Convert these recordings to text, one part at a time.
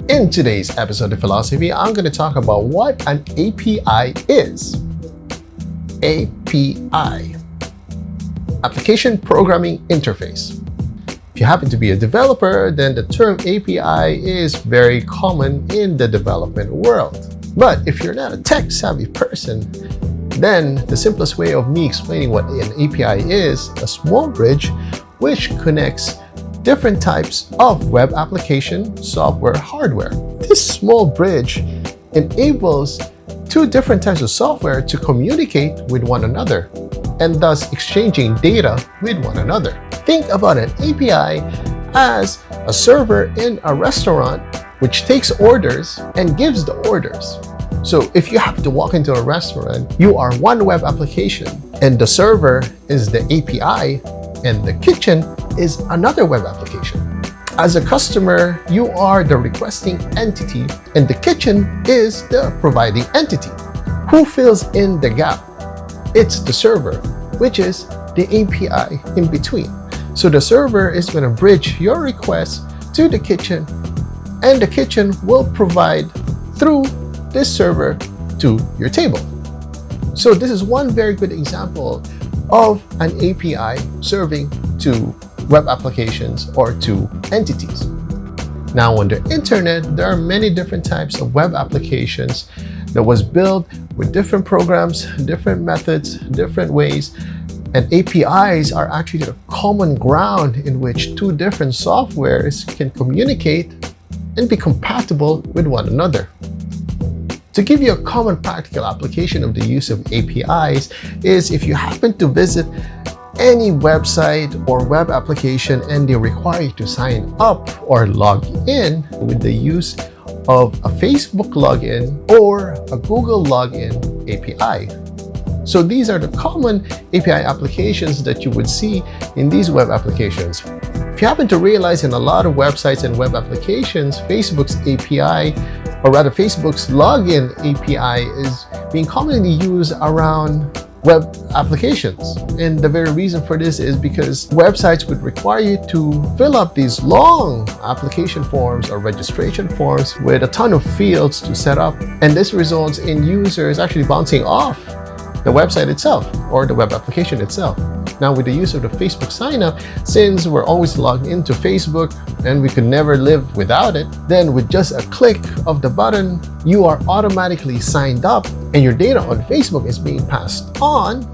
In today's episode of Philosophy, I'm going to talk about what an API is. API, Application Programming Interface. If you happen to be a developer, then the term API is very common in the development world. But if you're not a tech-savvy person, then the simplest way of me explaining what an API is a small bridge which connects different types of web application, software, hardware. This small bridge enables two different types of software to communicate with one another and thus exchanging data with one another. Think about an API as a server in a restaurant which takes orders and gives the orders. So if you happen to walk into a restaurant, you are one web application and the server is the API and the kitchen is another web application. As a customer, you are the requesting entity and the kitchen is the providing entity. Who fills in the gap? It's the server, which is the API in between. So the server is going to bridge your request to the kitchen and the kitchen will provide through this server to your table. So this is one very good example of an API serving to web applications or to entities. Now on the internet, there are many different types of web applications that was built with different programs, different methods, different ways, and APIs are actually the common ground in which two different softwares can communicate and be compatible with one another. To give you a common practical application of the use of APIs is if you happen to visit any website or web application and they require you to sign up or log in with the use of a Facebook login or a Google login API. So these are the common API applications that you would see in these web applications. If you happen to realize in a lot of websites and web applications, Facebook's API, or rather Facebook's login API is being commonly used around web applications. And the very reason for this is because websites would require you to fill up these long application forms or registration forms with a ton of fields to set up. And this results in users actually bouncing off the website itself or the web application itself. Now with the use of the Facebook sign up, since we're always logged into Facebook and we could never live without it, then with just a click of the button, you are automatically signed up and your data on Facebook is being passed on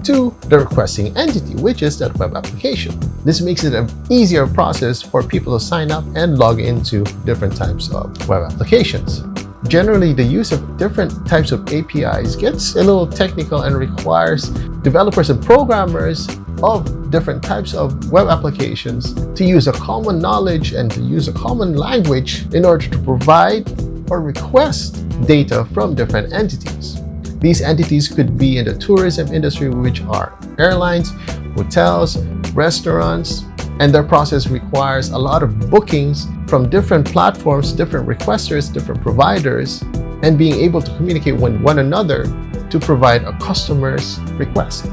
to the requesting entity, which is that web application. This makes it an easier process for people to sign up and log into different types of web applications. Generally, the use of different types of APIs gets a little technical and requires developers and programmers of different types of web applications to use a common knowledge and to use a common language in order to provide or request data from different entities. These entities could be in the tourism industry, which are airlines, hotels, restaurants, and their process requires a lot of bookings from different platforms, different requesters, different providers, and being able to communicate with one another to provide a customer's request.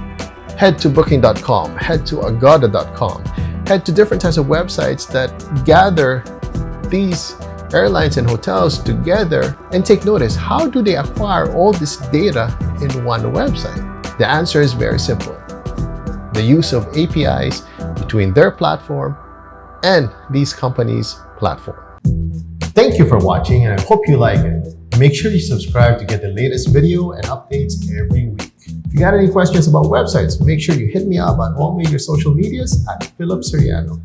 Head to booking.com, head to agoda.com, head to different types of websites that gather these airlines and hotels together and take notice, how do they acquire all this data in one website? The answer is very simple. The use of APIs between their platform and these companies' platform. Thank you for watching and I hope you like it. Make sure you subscribe to get the latest video and updates every week. If you got any questions about websites, make sure you hit me up on all major social medias at Philippe Soriano.